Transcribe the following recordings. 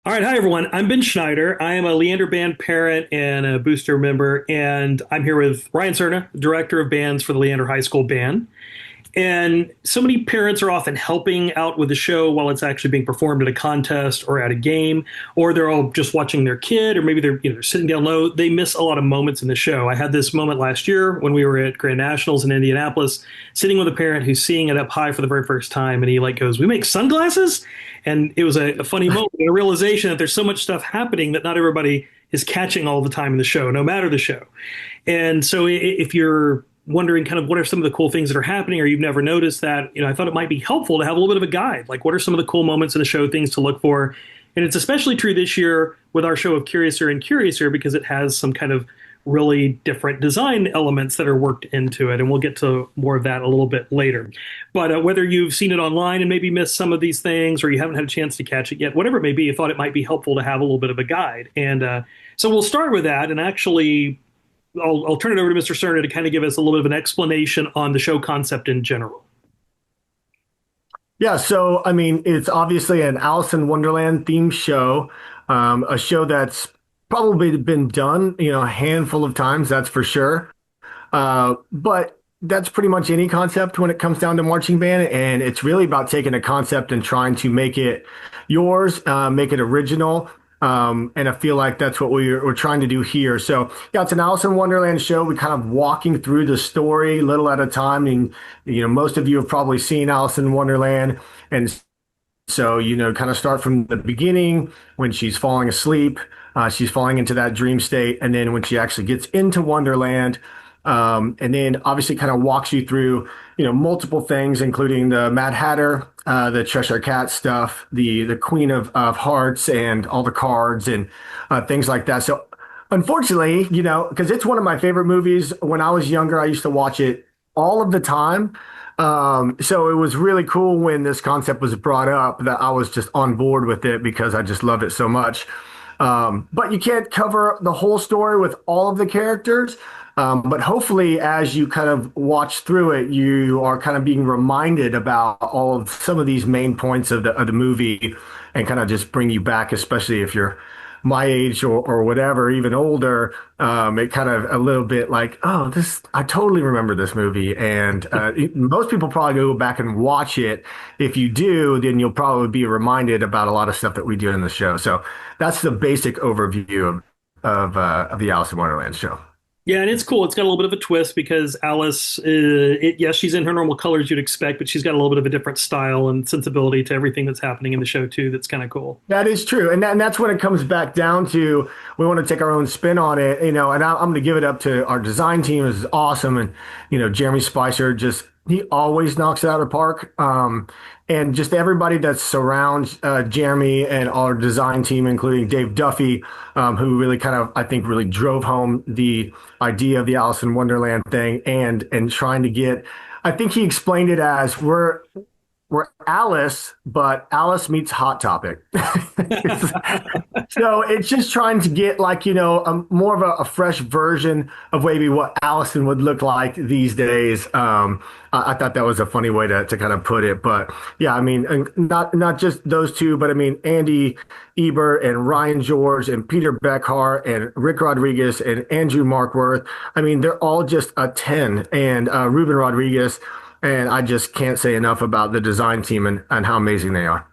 All right, hi everyone. I'm Ben Schneider. I am a Leander Band parent and a booster member, and I'm here with Ryan Cerna, director of bands for the Leander High School Band. And so many parents are often helping out with the show while it's actually being performed at a contest or at a game, or they're all just watching their kid, or maybe they're sitting down low. They miss a lot of moments in the show. I had this moment last year when we were at Grand Nationals in Indianapolis, sitting with a parent who's seeing it up high for the very first time, and he like goes, "We make sunglasses," and it was a funny moment, a realization that there's so much stuff happening that not everybody is catching all the time in the show, no matter the show. And so if you're wondering kind of what are some of the cool things that are happening or you've never noticed that, I thought it might be helpful to have a little bit of a guide. Like what are some of the cool moments in the show, things to look for? And it's especially true this year with our show of Curiouser and Curiouser because it has some kind of really different design elements that are worked into it. And we'll get to more of that a little bit later. But whether you've seen it online and maybe missed some of these things or you haven't had a chance to catch it yet, whatever it may be, I thought it might be helpful to have a little bit of a guide. And so we'll start with that. And actually, I'll turn it over to Mr. Cerna to kind of give us a little bit of an explanation on the show concept in general. Yeah, so I mean, it's obviously an Alice in Wonderland themed show, a show that's probably been done, a handful of times, that's for sure. But that's pretty much any concept when it comes down to marching band, and it's really about taking a concept and trying to make it yours, make it original. And I feel like that's what we're trying to do here. So yeah, it's an Alice in Wonderland show. We kind of walking through the story little at a time. And most of you have probably seen Alice in Wonderland, and so kind of start from the beginning when she's falling asleep. She's falling into that dream state, and then when she actually gets into Wonderland. And then obviously kind of walks you through, multiple things, including the Mad Hatter, the Cheshire Cat stuff, the Queen of Hearts and all the cards and things like that. So unfortunately, because it's one of my favorite movies. When I was younger, I used to watch it all of the time. So it was really cool when this concept was brought up that I was just on board with it because I just love it so much. But you can't cover the whole story with all of the characters. But hopefully, as you kind of watch through it, you are kind of being reminded about all of some of these main points of the movie and kind of just bring you back, especially if you're my age or whatever, even older. It kind of a little bit like, oh, I totally remember this movie. And most people probably go back and watch it. If you do, then you'll probably be reminded about a lot of stuff that we do in the show. So that's the basic overview of the Alice in Wonderland show. Yeah, and it's cool. It's got a little bit of a twist because Alice, yes, she's in her normal colors you'd expect, but she's got a little bit of a different style and sensibility to everything that's happening in the show too. That's kind of cool. That is true. And that's when it comes back down to we want to take our own spin on it, and I'm going to give it up to our design team is awesome. And, Jeremy Spicer he always knocks it out of the park. And just everybody that surrounds Jeremy and our design team, including Dave Duffy, who really kind of, I think, really drove home the idea of the Alice in Wonderland thing and trying to get, I think he explained it as we're Alice, but Alice meets Hot Topic. So it's just trying to get like, more of a fresh version of maybe what Allison would look like these days. I thought that was a funny way to kind of put it. But yeah, I mean, and not just those two, but I mean, Andy Ebert and Ryan George and Peter Beckhart and Rick Rodriguez and Andrew Markworth. I mean, they're all just a 10. And Ruben Rodriguez. And I just can't say enough about the design team and how amazing they are.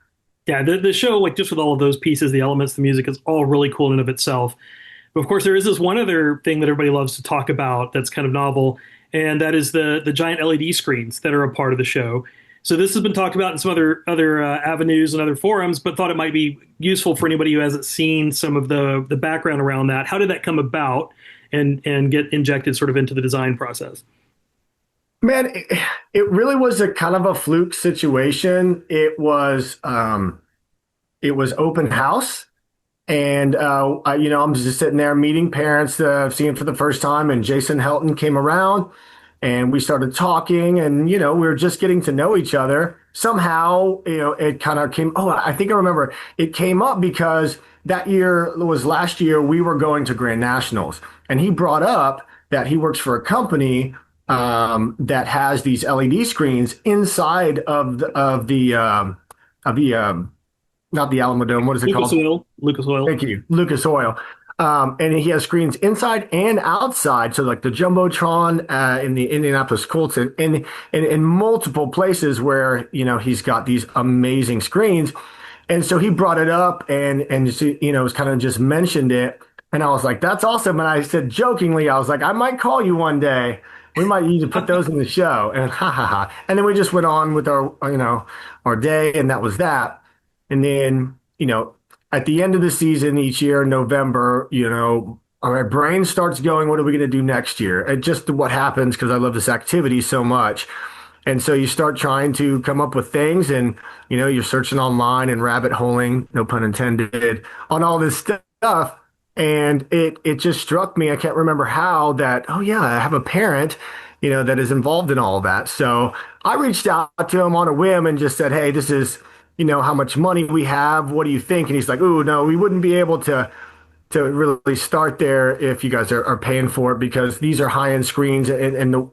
Yeah, the show, like just with all of those pieces, the elements, the music is all really cool in and of itself. But of course, there is this one other thing that everybody loves to talk about that's kind of novel, and that is the giant LED screens that are a part of the show. So this has been talked about in some other avenues and other forums, but thought it might be useful for anybody who hasn't seen some of the background around that. How did that come about and get injected sort of into the design process? Man, it really was a kind of a fluke situation. It was open house, and I'm just sitting there meeting parents that I've seen for the first time, and Jason Helton came around, and we started talking, and we were just getting to know each other. Somehow, it kind of came. Oh, I think I remember. It came up because that year was last year. We were going to Grand Nationals, and he brought up that he works for a company that has these LED screens inside of the not the Alamo Dome. What is it Lucas called? Oil. Lucas Oil. Thank you, Lucas Oil. And he has screens inside and outside. So like the Jumbotron in the Indianapolis Colts and in multiple places where, he's got these amazing screens. And so he brought it up and just, was kind of just mentioned it. And I was like, that's awesome. And I said jokingly, I was like, I might call you one day. We might need to put those in the show. And ha ha ha. And then we just went on with our day, and that was that. And then, at the end of the season each year in November, our brain starts going, what are we going to do next year? And just what happens because I love this activity so much. And so you start trying to come up with things and, you're searching online and rabbit holing, no pun intended, on all this stuff. And it just struck me, I can't remember how, that, oh yeah, I have a parent, that is involved in all of that. So I reached out to him on a whim and just said, hey, this is, how much money we have. What do you think? And he's like, oh, no, we wouldn't be able to really start there if you guys are paying for it because these are high-end screens and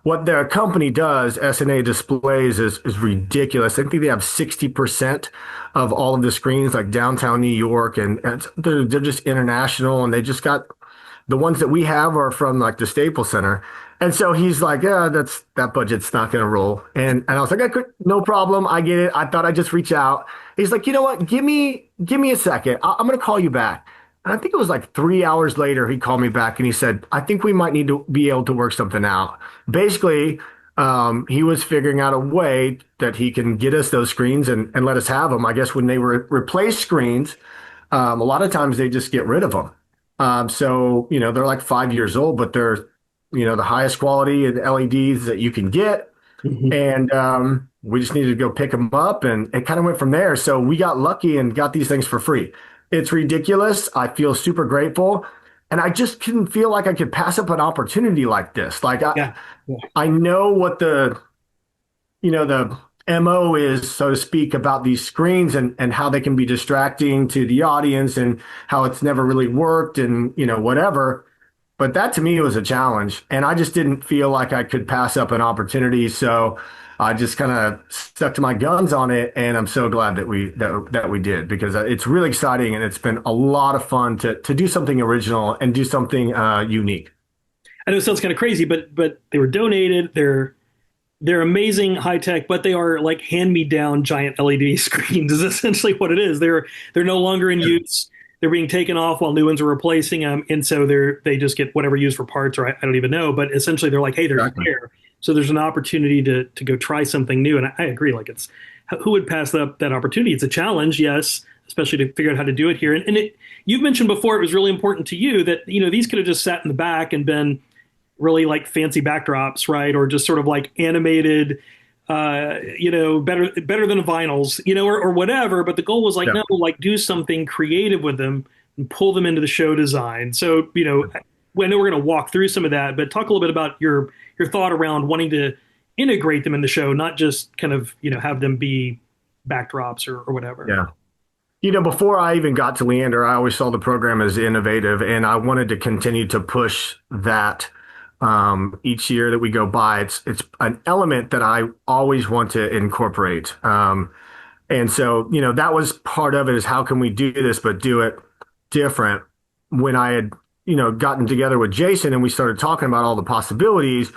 what their company does, S&A Displays, is ridiculous. I think they have 60% of all of the screens like downtown New York, and they're just international, and they just got the ones that we have are from like the Staples Center. And so he's like, yeah, that budget's not going to roll. And I was like, no problem. I get it. I thought I'd just reach out. He's like, you know what? Give me a second. I'm going to call you back. And I think it was like 3 hours later, he called me back and he said, I think we might need to be able to work something out. Basically, he was figuring out a way that he can get us those screens and let us have them. I guess when they were replace screens, a lot of times they just get rid of them. So, they're like 5 years old, but they're, the highest quality and LEDs that you can get. Mhm. And we just needed to go pick them up, and it kind of went from there. So we got lucky and got these things for free. It's ridiculous. I feel super grateful. And I just couldn't feel like I could pass up an opportunity like this. Like Yeah. Yeah. I know what the MO is, so to speak, about these screens and how they can be distracting to the audience and how it's never really worked and, whatever. But that to me was a challenge. And I just didn't feel like I could pass up an opportunity. So I just kind of stuck to my guns on it. And I'm so glad that we did because it's really exciting and it's been a lot of fun to do something original and do something unique. I know it sounds kind of crazy, but they were donated. They're amazing high tech, but they are like hand me down giant LED screens is essentially what it is. They're no longer in use. They're being taken off while new ones are replacing them, and so they just get whatever used for parts, or I don't even know. But essentially, they're like, hey, they're Exactly. there, so there's an opportunity to go try something new. And I agree, like it's who would pass up that opportunity? It's a challenge, yes, especially to figure out how to do it here. And you've mentioned before it was really important to you that these could have just sat in the back and been really like fancy backdrops, right? Or just sort of like animated, better than vinyls, or whatever. But the goal was like, Yeah. no, like do something creative with them and pull them into the show design. So, I know we're going to walk through some of that, but talk a little bit about your thought around wanting to integrate them in the show, not just kind of, have them be backdrops or whatever. Yeah. Before I even got to Leander, I always saw the program as innovative, and I wanted to continue to push that each year that we go by. It's an element that I always want to incorporate. And so, that was part of it is how can we do this, but do it different. When I had, gotten together with Jason and we started talking about all the possibilities,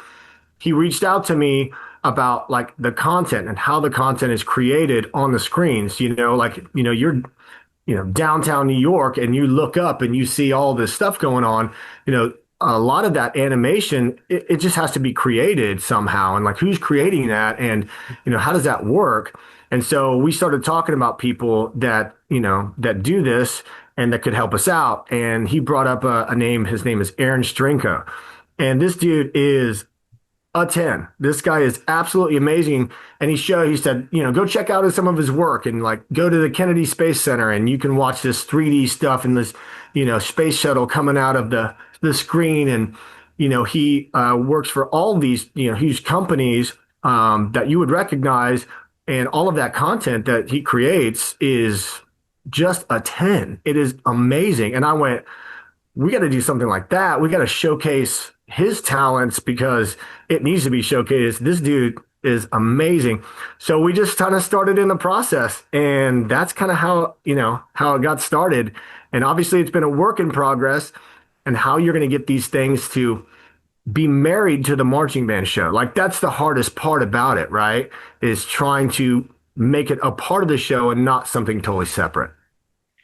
he reached out to me about like the content and how the content is created on the screens. You're downtown New York and you look up and you see all this stuff going on, a lot of that animation, it just has to be created somehow. And like, who's creating that? And, how does that work? And so we started talking about people that do this and that could help us out. And he brought up a name. His name is Aaron Strinka. And this dude is a 10. This guy is absolutely amazing. And he said, go check out some of his work and like go to the Kennedy Space Center and you can watch this 3D stuff and this, space shuttle coming out of the screen. And, he works for all these, huge companies that you would recognize. And all of that content that he creates is just a 10. It is amazing. And I went, we got to do something like that. We got to showcase his talents because it needs to be showcased. This dude is amazing. So we just kind of started in the process, and that's kind of how, how it got started. And obviously, it's been a work in progress, and how you're going to get these things to be married to the marching band show. Like that's the hardest part about it, right? Is trying to make it a part of the show and not something totally separate.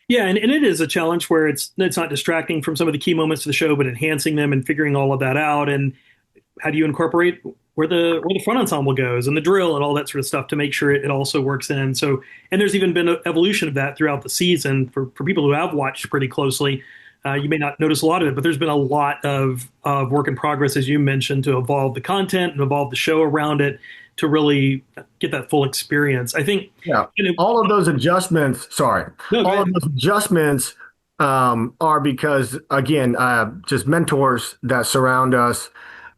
Yeah, and it is a challenge where it's not distracting from some of the key moments of the show, but enhancing them and figuring all of that out. And how do you incorporate where the front ensemble goes and the drill and all that sort of stuff to make sure it also works in. So, and there's even been an evolution of that throughout the season for people who have watched pretty closely. You may not notice a lot of it, but there's been a lot of work in progress, as you mentioned, to evolve the content and evolve the show around it to really get that full experience. I think, Yeah. All of those adjustments, sorry, no, go all ahead. of those adjustments are because, again, just mentors that surround us,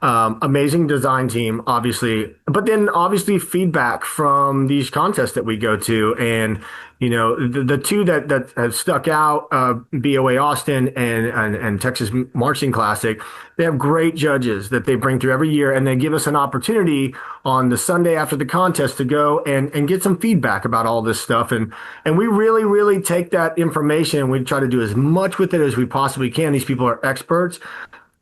amazing design team, obviously, but then obviously feedback from these contests that we go to. And, the two that have stuck out, BOA Austin and Texas Marching Classic, they have great judges that they bring through every year, and they give us an opportunity on the Sunday after the contest to go and get some feedback about all this stuff. And we really, really take that information and we try to do as much with it as we possibly can. These people are experts.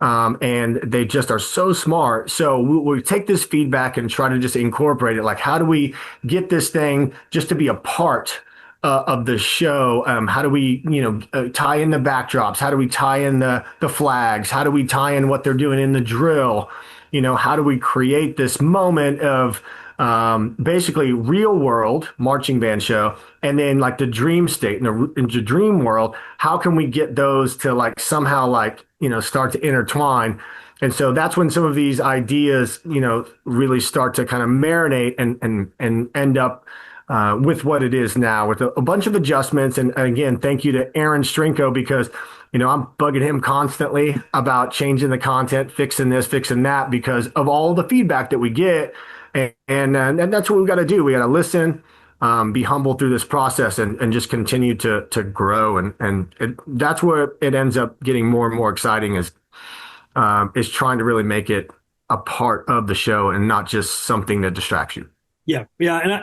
And they just are so smart. So we take this feedback and try to just incorporate it. Like, how do we get this thing just to be a part of the show? How do we, tie in the backdrops? How do we tie in the flags? How do we tie in what they're doing in the drill? How do we create this moment of basically real world marching band show, and then like the dream state and the dream world? How can we get those to like somehow like start to intertwine? And so that's when some of these ideas really start to kind of marinate and end up with what it is now, with a bunch of adjustments. And again, thank you to Aaron Strinko, because I'm bugging him constantly about changing the content, fixing this, fixing that, because of all the feedback that we get. And that's what we've got to do. We got to listen, be humble through this process, and just continue to grow. That's where it ends up getting more and more exciting, is trying to really make it a part of the show and not just something that distracts you. Yeah, yeah, and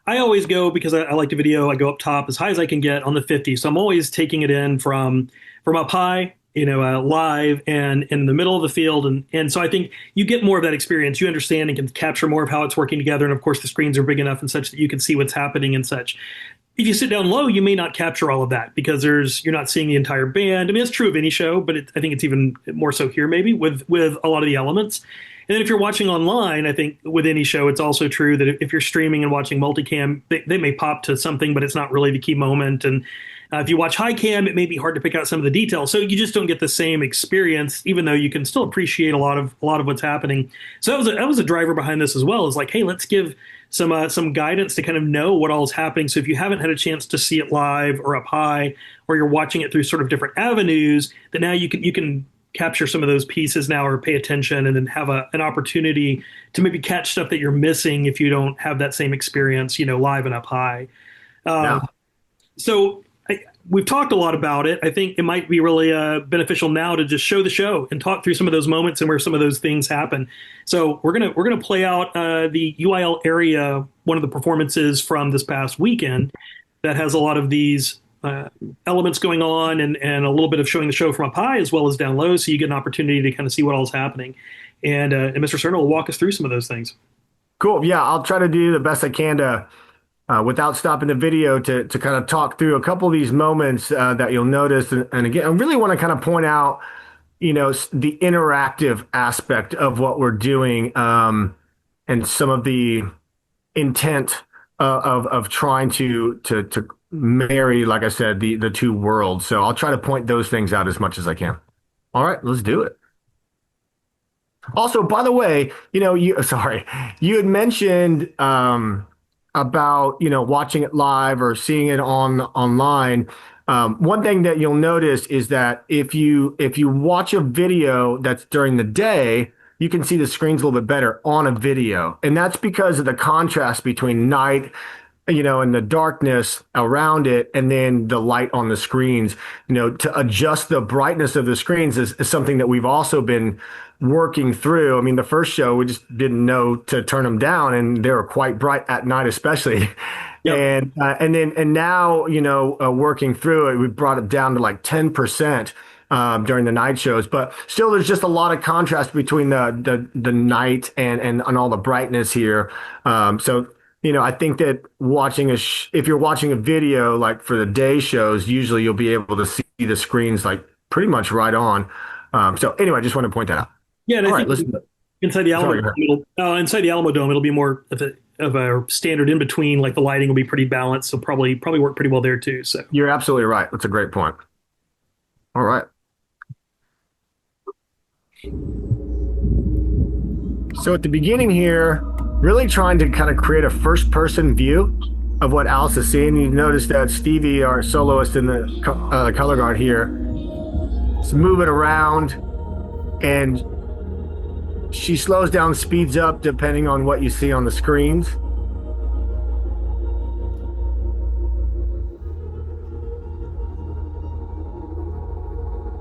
I always go because I like the video. I go up top as high as I can get on the 50. So I'm always taking it in from up high, live and in the middle of the field. And so I think you get more of that experience. You understand and can capture more of how it's working together. And of course, the screens are big enough and such that you can see what's happening and such. If you sit down low, you may not capture all of that because you're not seeing the entire band. I mean, it's true of any show, but I think it's even more so here maybe with a lot of the elements. And then if you're watching online, I think with any show, it's also true that if you're streaming and watching multicam, they may pop to something, but it's not really the key moment. And if you watch high cam, it may be hard to pick out some of the details. So you just don't get the same experience, even though you can still appreciate a lot of what's happening. So that was a driver behind this as well. Is like, hey, let's give some guidance to kind of know what all is happening. So if you haven't had a chance to see it live or up high, or you're watching it through sort of different avenues, that now you can capture some of those pieces now or pay attention, and then have an opportunity to maybe catch stuff that you're missing if you don't have that same experience, live and up high. Yeah. So we've talked a lot about it. I think it might be really beneficial now to just show the show and talk through some of those moments and where some of those things happen. So we're gonna play out the UIL area, one of the performances from this past weekend that has a lot of these elements going on, and a little bit of showing the show from up high as well as down low, so you get an opportunity to kind of see what all is happening. And Mr. Cerna will walk us through some of those things. Cool. Yeah, I'll try to do the best I can to, without stopping the video, to kind of talk through a couple of these moments that you'll notice. And again, I really want to kind of point out, the interactive aspect of what we're doing, and some of the intent of trying to marry, like I said, the two worlds. So I'll try to point those things out as much as I can. All right, let's do it. Also, by the way, you had mentioned about watching it live or seeing it online. One thing that you'll notice is that if you watch a video that's during the day, you can see the screens a little bit better on a video, and that's because of the contrast between night, and the darkness around it, and then the light on the screens. To adjust the brightness of the screens is something that we've also been working through. I mean, the first show we just didn't know to turn them down, and they were quite bright at night, especially. Yep. And now, working through it, we brought it down to like 10% during the night shows. But still, there's just a lot of contrast between the night and all the brightness here. I think that if you're watching a video like for the day shows, usually you'll be able to see the screens like pretty much right on. So anyway, I just want to point that out. Yeah, and I All right, think listen. inside the Alamo Sorry, go Dome, ahead. inside the Alamo Dome, it'll be more of a standard in between. Like the lighting will be pretty balanced, so probably work pretty well there too. So You're absolutely right. That's a great point. All right. So at the beginning here, really trying to kind of create a first person view of what Alice is seeing. You notice that Stevie, our soloist in the color guard here, is moving around, and she slows down, speeds up depending on what you see on the screens.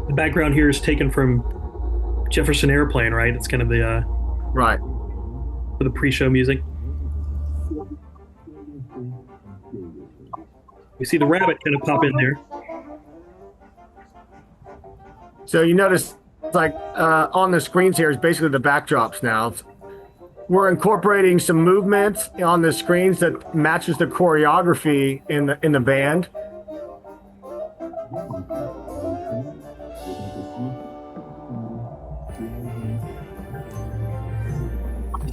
the background here is taken from Jefferson Airplane, right? It's kind of the Right. for the pre-show music. We see the rabbit kind of pop in there. So you notice, like on the screens here is basically the backdrops now. We're incorporating some movement on the screens that matches the choreography in the band.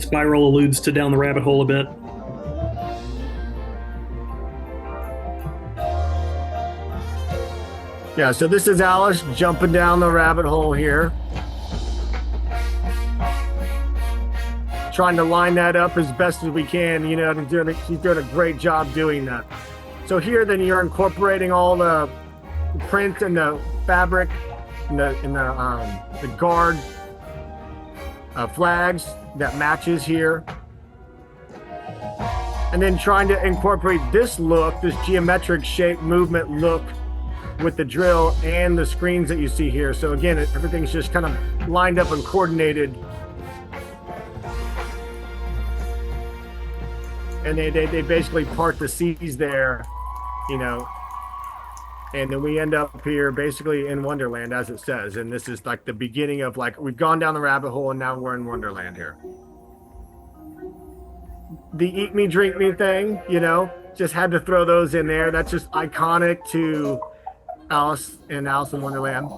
Spiral alludes to down the rabbit hole a bit. Yeah, so this is Alice jumping down the rabbit hole here. Trying to line that up as best as we can, and she's doing a great job doing that. So here then you're incorporating all the print and the fabric and the guard flags that matches here. And then trying to incorporate this look, this geometric shape movement look with the drill and the screens that you see here. So again, everything's just kind of lined up and coordinated. And they basically part the seas there, and then we end up here basically in Wonderland, as it says. And this is like the beginning of we've gone down the rabbit hole and now we're in Wonderland here. The eat me, drink me thing, just had to throw those in there. That's just iconic to Alice in Wonderland.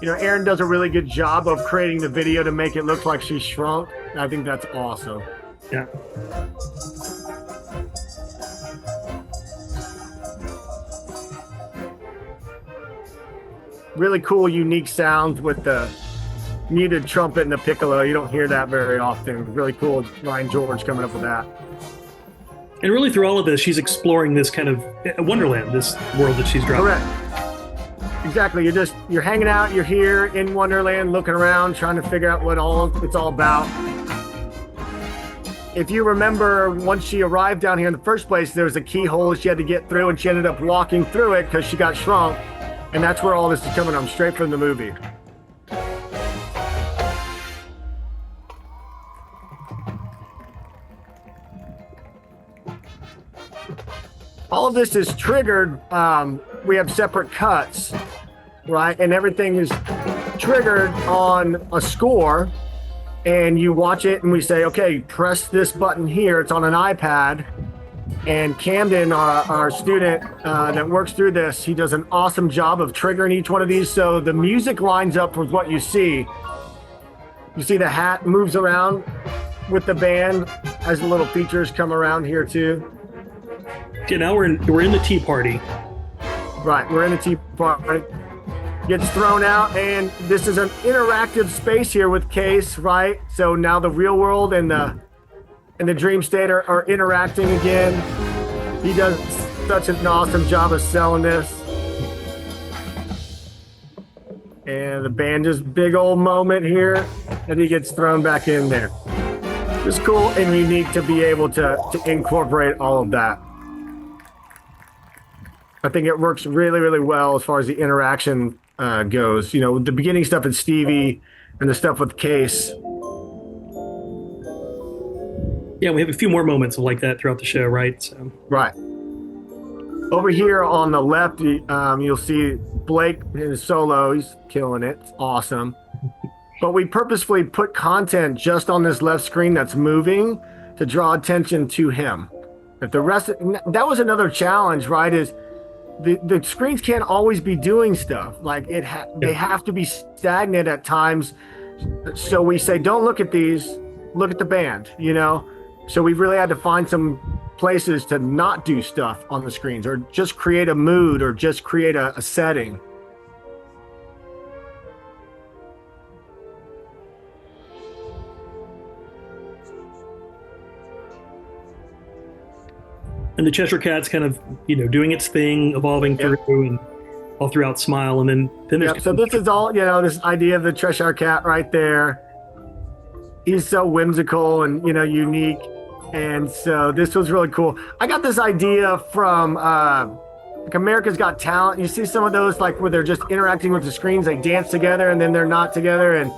Erin does a really good job of creating the video to make it look like she's shrunk. I think that's awesome. Yeah. Really cool, unique sounds with the muted trumpet and the piccolo. You don't hear that very often. Really cool, Ryan George coming up with that. And really through all of this, she's exploring this kind of Wonderland, this world that she's dropped. Correct. Exactly. You're hanging out. You're here in Wonderland, looking around, trying to figure out what it's all about. If you remember, once she arrived down here in the first place, there was a keyhole she had to get through, and she ended up walking through it because she got shrunk. And that's where all this is coming from, straight from the movie. All of this is triggered. We have separate cuts, right? And everything is triggered on a score. And you watch it and we say, okay, press this button here. It's on an iPad. And Camden, our student that works through this, he does an awesome job of triggering each one of these. So the music lines up with what you see. You see the hat moves around with the band as the little features come around here too. Okay, now we're in the tea party. Right, we're in the tea party. Gets thrown out, and this is an interactive space here with Case, right? So now the real world and the dream state are interacting again. He does such an awesome job of selling this. And the band, just big old moment here, and he gets thrown back in there. It's cool and unique to be able to incorporate all of that. I think it works really, really well as far as the interaction goes. The beginning stuff with Stevie and the stuff with Case. Yeah, we have a few more moments of like that throughout the show, right? So Right. Over here on the left, you'll see Blake in his solo. He's killing it. It's awesome. But we purposefully put content just on this left screen that's moving to draw attention to him. If the rest, that was another challenge, right? Is the screens can't always be doing stuff. Like they have to be stagnant at times. So we say, don't look at these, look at the band. So we've really had to find some places to not do stuff on the screens, or just create a mood, or just create a setting. and the Cheshire Cat's kind of doing its thing, evolving Yep. through and all throughout Smile, and then there's Yep. So this is all, this idea of the Cheshire Cat right there. He's so whimsical and, unique. And so this was really cool. I got this idea from like America's Got Talent. You see some of those like where they're just interacting with the screens, they dance together and then they're not together. And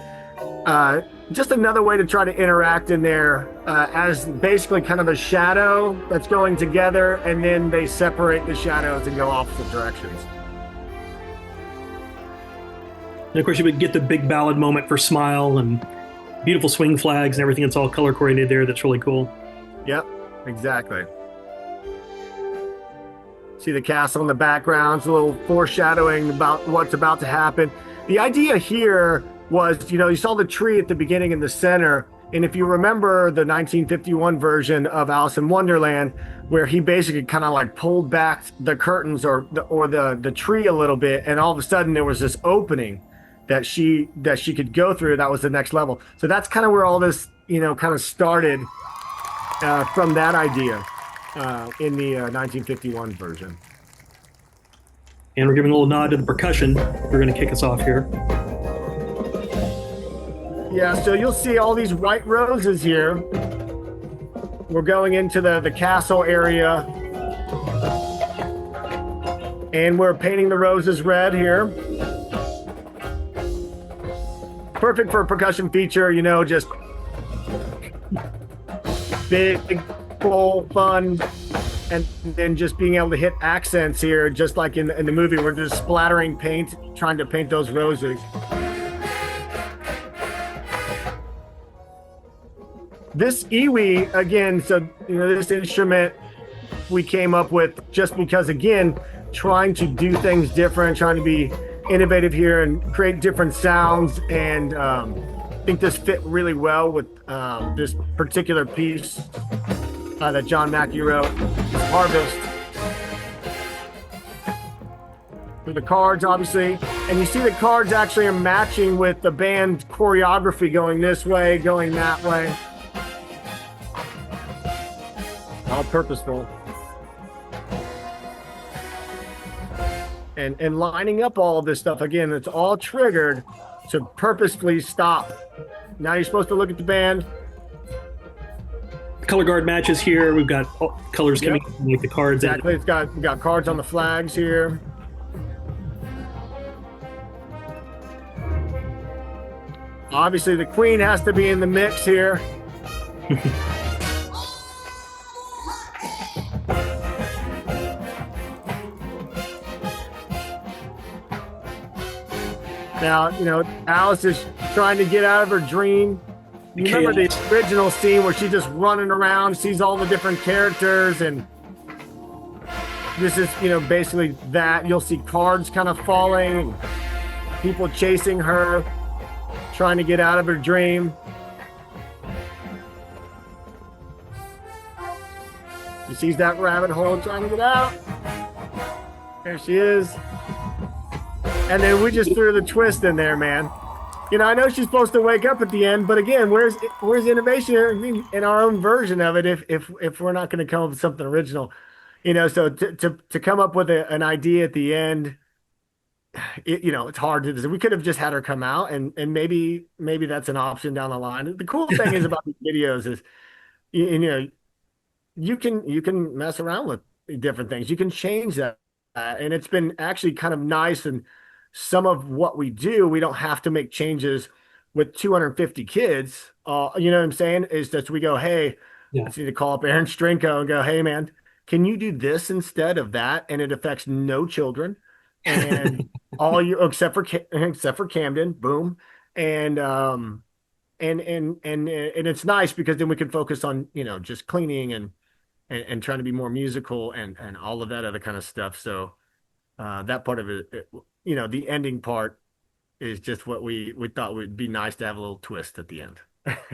just another way to try to interact in there as basically kind of a shadow that's going together, and then they separate the shadows and go opposite directions. And of course, you would get the big ballad moment for Smile and beautiful swing flags and everything. It's all color coordinated there. That's really cool. Yep, exactly. See the castle in the background, it's a little foreshadowing about what's about to happen. The idea here was, you saw the tree at the beginning in the center. And if you remember the 1951 version of Alice in Wonderland, where he basically kind of like pulled back the curtains or the tree a little bit, and all of a sudden there was this opening that she could go through. That was the next level. So that's kind of where all this, kind of started from that idea in the 1951 version. And we're giving a little nod to the percussion. We're going to kick us off here. Yeah, so you'll see all these white roses here. We're going into the castle area. And we're painting the roses red here. Perfect for a percussion feature, just big, full, fun, and then just being able to hit accents here, just like in the movie, we're just splattering paint, trying to paint those roses. This iwi, again, so this instrument we came up with just because, again, trying to do things different, trying to be innovative here and create different sounds, and I think this fit really well with this particular piece that John Mackey wrote, Harvest. For the cards, obviously, and you see the cards actually are matching with the band choreography, going this way, going that way. All purposeful. And lining up all of this stuff, again, it's all triggered to purposefully stop. Now you're supposed to look at the band. Color guard matches here. We've got colors coming in, like the cards. Exactly. We've got cards on the flags here. Obviously, the queen has to be in the mix here. Now, Alice is trying to get out of her dream. You remember the original scene where she's just running around, sees all the different characters, and this is, basically that. You'll see cards kind of falling, people chasing her, trying to get out of her dream. She sees that rabbit hole, trying to get out. There she is. And then we just threw the twist in there, man. I know she's supposed to wake up at the end, but again, where's innovation in our own version of it if we're not going to come up with something original? So to come up with an idea at the end, it's hard to do. We could have just had her come out, and maybe that's an option down the line. The cool thing is about these videos is, you can mess around with different things. You can change that, and it's been actually kind of nice and some of what we do, we don't have to make changes with 250 kids. You know what I'm saying? Is that we go, hey, Yeah. let's need to call up Aaron Strinko and go, hey, man, can you do this instead of that? And it affects no children and all you except for Camden, boom. And and it's nice because then we can focus on, just cleaning and trying to be more musical and all of that other kind of stuff. So that part of it, the ending part is just what we thought would be nice to have a little twist at the end.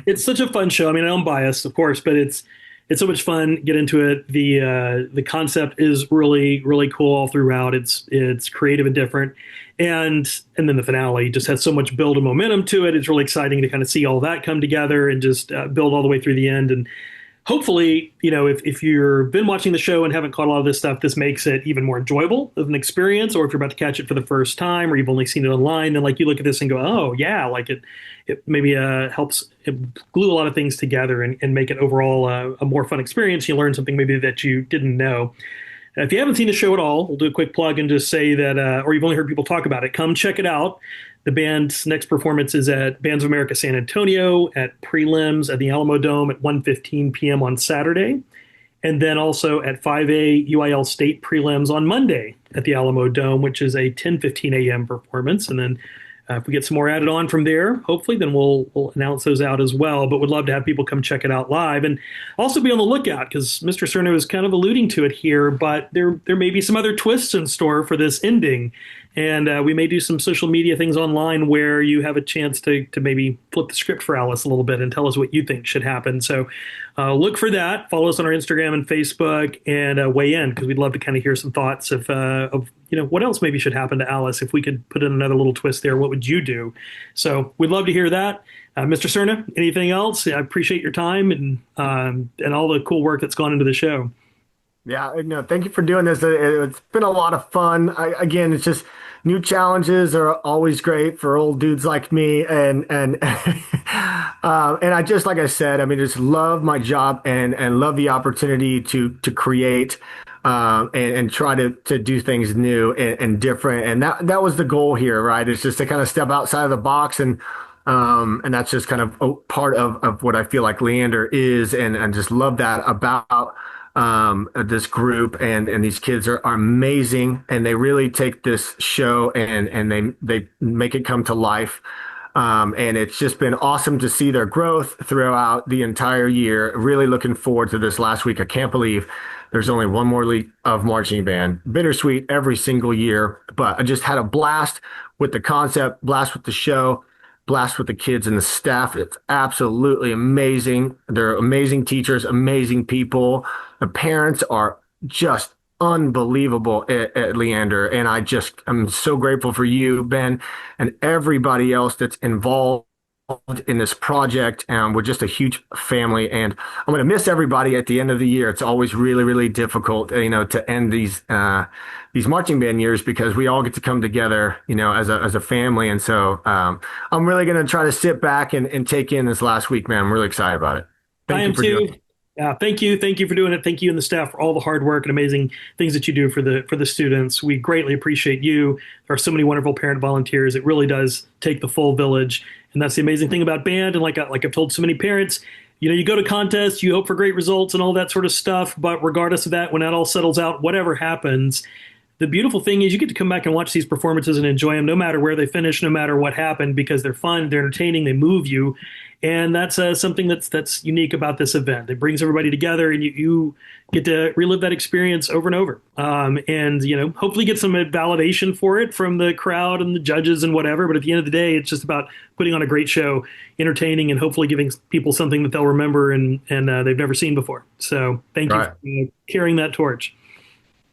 It's such a fun show. I mean, I'm biased, of course, but it's so much fun. Get into it. The concept is really cool all throughout. It's creative and different, and then the finale just has so much build and momentum to it. It's really exciting to kind of see all that come together and just build all the way through the end. And hopefully, if you've been watching the show and haven't caught a lot of this stuff, this makes it even more enjoyable of an experience. Or if you're about to catch it for the first time, or you've only seen it online, then like you look at this and go, oh yeah, like it maybe helps glue a lot of things together and make it overall a more fun experience. You learn something maybe that you didn't know. If you haven't seen the show at all, we'll do a quick plug and just say that, or you've only heard people talk about it, come check it out. The band's next performance is at Bands of America San Antonio at prelims at the Alamo Dome at 1:15 p.m. on Saturday, and then also at 5A UIL State prelims on Monday at the Alamo Dome, which is a 10:15 a.m. performance. And then if we get some more added on from there, hopefully, then we'll announce those out as well. But would love to have people come check it out live, and also be on the lookout because Mr. Cerno is kind of alluding to it here. But there may be some other twists in store for this ending, and we may do some social media things online where you have a chance to maybe flip the script for Alice a little bit and tell us what you think should happen. So look for that. Follow us on our Instagram and Facebook, and weigh in because we'd love to kind of hear some thoughts of what else maybe should happen to Alice. If we could put in another little twist there, what would you do? So we'd love to hear that. Mr. Cerna, anything else? I appreciate your time and all the cool work that's gone into the show. Yeah, no, thank you for doing this. It's been a lot of fun. Again, it's just new challenges are always great for old dudes like me, and and I just like I said, I mean, just love my job and love the opportunity to create and try to do things new and different. And that was the goal here, right? It's just to kind of step outside of the box and that's just kind of part of what I feel like Leander is, and just love that about this group and these kids are amazing, and they really take this show and they make it come to life. And it's just been awesome to see their growth throughout the entire year. Really looking forward to this last week. I can't believe there's only one more week of marching band. Bittersweet every single year, but I just had a blast with the concept, blast with the show, blast with the kids and the staff. It's absolutely amazing. They're amazing teachers, amazing people. The parents are just unbelievable at Leander. And I'm so grateful for you, Ben, and everybody else that's involved in this project. We're just a huge family, and I'm going to miss everybody at the end of the year. It's always really difficult, to end these marching band years because we all get to come together, as a family. And so, I'm really going to try to sit back and take in this last week, man. I'm really excited about it. I Thank you am for doing too. it. Yeah, thank you. Thank you for doing it. Thank you and the staff for all the hard work and amazing things that you do for the students. We greatly appreciate you. There are so many wonderful parent volunteers. It really does take the full village. And that's the amazing thing about band. And like I've told so many parents, you go to contests, you hope for great results and all that sort of stuff. But regardless of that, when that all settles out, whatever happens, the beautiful thing is you get to come back and watch these performances and enjoy them no matter where they finish, no matter what happened, because they're fun, they're entertaining, they move you. And that's something that's unique about this event. It brings everybody together, and you get to relive that experience over and over. And hopefully get some validation for it from the crowd and the judges and whatever. But at the end of the day, it's just about putting on a great show, entertaining, and hopefully giving people something that they'll remember and they've never seen before. So thank you Right. for carrying that torch.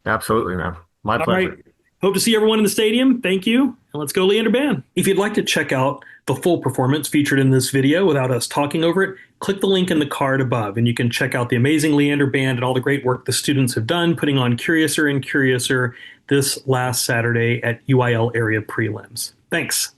Absolutely, man. My All right. pleasure. Hope to see everyone in the stadium. Thank you. And let's go Leander Band. If you'd like to check out the full performance featured in this video without us talking over it, click the link in the card above and you can check out the amazing Leander Band and all the great work the students have done putting on Curiouser and Curiouser this last Saturday at UIL area prelims. Thanks.